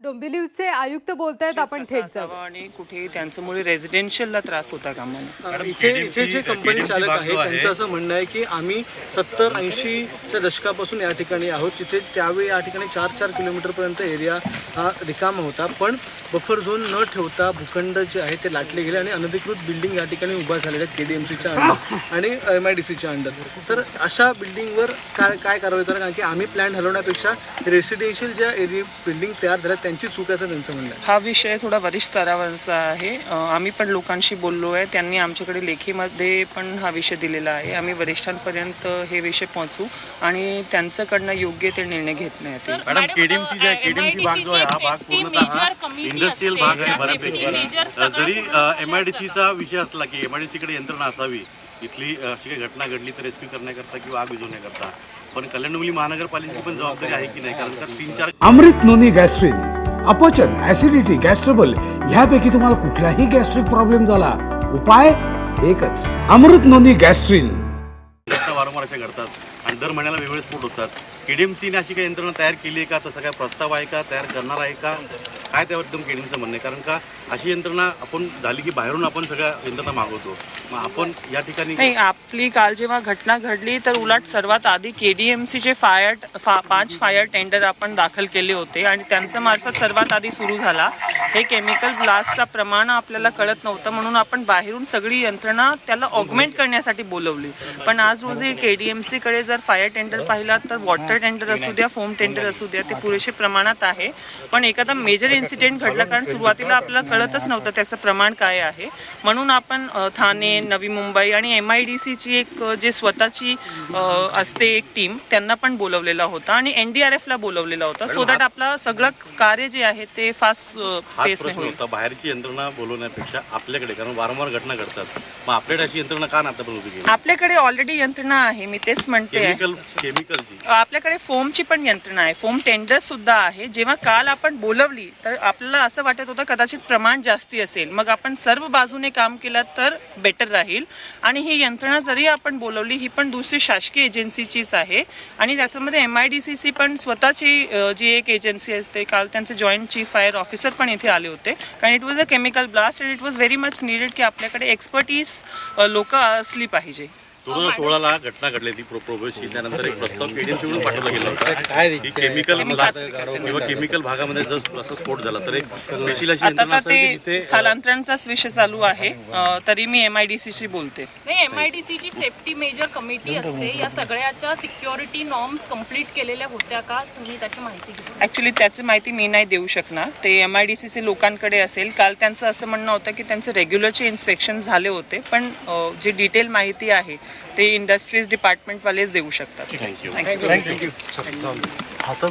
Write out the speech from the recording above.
डोंबिवलीचे आयुक्त बोलतायत, आपण थेट जाऊ. आणि कुठे त्यांच्यामुळे रेसिडेन्शियलला त्रास होता का मला? इथे जे कंपनी चालक आहे त्यांचं असं म्हणणं आहे की आम्ही 70-80च्या दशकापासून या ठिकाणी आहोत. तिथे त्यावेळी या ठिकाणी 4-4 किलोमीटरपर्यंत एरिया हा रिकामा होता, पण बफर झोन न ठेवता भूखंड जे आहे ते लाटले गेले आणि अनधिकृत बिल्डिंग या ठिकाणी उभा झालेल्या आहेत KDMCच्या अंडर आणि MIDCच्या अंडर. तर अशा बिल्डिंगवर काय कारवाई करा, कारण की आम्ही प्लॅन हलवण्यापेक्षा रेसिडेन्शियल ज्या एरिया बिल्डिंग तयार झाल्या त्यांची चूक असं त्यांचं म्हणणं आहे. हा विषय थोडा वरिष्ठ स्तरावरचा आहे. आम्ही पण लोकांशी बोललो आहे, त्यांनी आमच्याकडे लेखीमध्ये पण हा विषय दिलेला आहे. आम्ही वरिष्ठांपर्यंत हे विषय पोहोचू आणि त्यांच्याकडनं योग्य ते निर्णय घेतले येतील. मॅडम, केडीएमसी भाग जो आहे हा भाग पूर्णतः इंडस्ट्रियल भाग आहे बऱ्यापैकी. जरी MIDCचा विषय असला की MIDCकडे यंत्रणा असावी, इथली अशी काही घटना घडली तर रेस्क्यू करण्याकरता किंवा आग विझवण्याकरता, पण कल्याण डोंबिवली महानगरपालिकेची पण जबाबदारी आहे की नाही? कारण का 3-4 अमृत नोनी गॅस्ट्रिन, अपचन, ऍसिडिटी, गॅस्ट्रबल ह्यापैकी तुम्हाला कुठलाही गॅस्ट्रिक प्रॉब्लेम झाला, उपाय एकच, अमृत नोनी गॅस्ट्रिन. वारंवार अशा घडतात आणि दर महिन्याला वेगवेगळे स्फोट होतात. KDMCने अशी काही यंत्रणा तयार केली आहे का? तसा काय प्रस्ताव आहे का? तयार करणार आहे का? काय त्यावर एकदम KDMCचं म्हणणं आहे? कारण का अशी यंत्रणा आपण झाली की बाहेरून आपण सगळ्या यंत्रणा मागवतो, मग आपण या ठिकाणी नाही, आपली काल जेव्हा घटना घडली तर उलट सर्वात आधी KDMCचे 5 फायर टेंडर आपण दाखल केले होते आणि त्यांच्या मार्फत सर्वात आधी सुरू झाला. हे केमिकल ब्लास्टचं प्रमाण आपल्याला कळत नव्हतं म्हणून आपण बाहेरून सगळी यंत्रणा त्याला ऑगमेंट करण्यासाठी बोलवली. पण आज रोजी KDMCकडे जर फायर टेंडर पाहिला तर वॉटर टेंडर असू द्या, फोम टेंडर असू द्या, ते पुरेसे प्रमाणात आहे. पण एखादा मेजर इन्सिडेंट घडला, कारण सुरुवातीला आपल्याला कळतच नव्हतं त्याचं प्रमाण काय आहे, म्हणून आपण ठाणे, नवी मुंबई आणि MIDCची एक जे स्वतःची असते एक टीम, त्यांना पण बोलवलेला होता आणि NDRFला बोलवलेला होता, सो दॅट आपलं सगळं कार्य जे आहे ते फास्ट पेसने होईल. बाहेरची यंत्रणा बोलवण्यापेक्षा आपल्याकडे, कारण वारंवार घटना घडतात, मग आपल्याकडे अशी यंत्रणा का नाता बनवली? आपल्याकडे ऑलरेडी यंत्रणा आहे, मी तेच म्हणते. केमिकलची आपल्याकडे फोमची पण यंत्रणा आहे, फोम टेंडर सुद्धा आहे. जेव्हा काल आपण बोलवली तर आपल्याला असं वाटत होतं कदाचित प्रमाण जास्ती असेल, मग आपण सर्व बाजूने काम केलं तर बेटर राहील. आणि ही यंत्रणा जरी आपण बोलवली, ही पण दुसरी शासकीय एजन्सीचीच आहे आणि त्याच्यामध्ये MIDCची पण स्वतःची जी एक एजन्सी असते. काल त्यांचे जॉईंट चीफ फायर ऑफिसर पण इथे आले होते, कारण it was a chemical blast and it was very much needed की आपल्याकडे एक्सपर्टीज लोक असली पाहिजे. 2016ला घटना घडली ती प्रोग्रेसची, त्यानंतर एक प्रस्ताव KDMCकडून पाठवला गेला होता की केमिकल किंवा केमिकल भागामध्ये जर असा स्फोट झाला तर एक स्पेशल अशी यंत्रणा आता असावी ते जिथे स्थलांतरणाचाच विषय चालू आहे. तरी मी MIDCशी बोलते. नाही, MIDCची सेफ्टी मेजर कमिटी असते, या सगळ्याच्या सिक्युरिटी नॉर्म्स कंप्लीट केलेल्या होत्या का? तुम्ही त्याची माहिती घेतली? ऍक्च्युली त्याची माहिती मी नाही देऊ शकणार, ते MIDCचे लोकांकडे असेल. काल त्यांचं असं म्हणणं होतं की त्यांचे रेग्युलरचे इन्स्पेक्शन झाले होते, पण जी डिटेल माहिती आहे ते इंडस्ट्रीज डिपार्टमेंटवालेच देऊ शकतात. थँक्यू.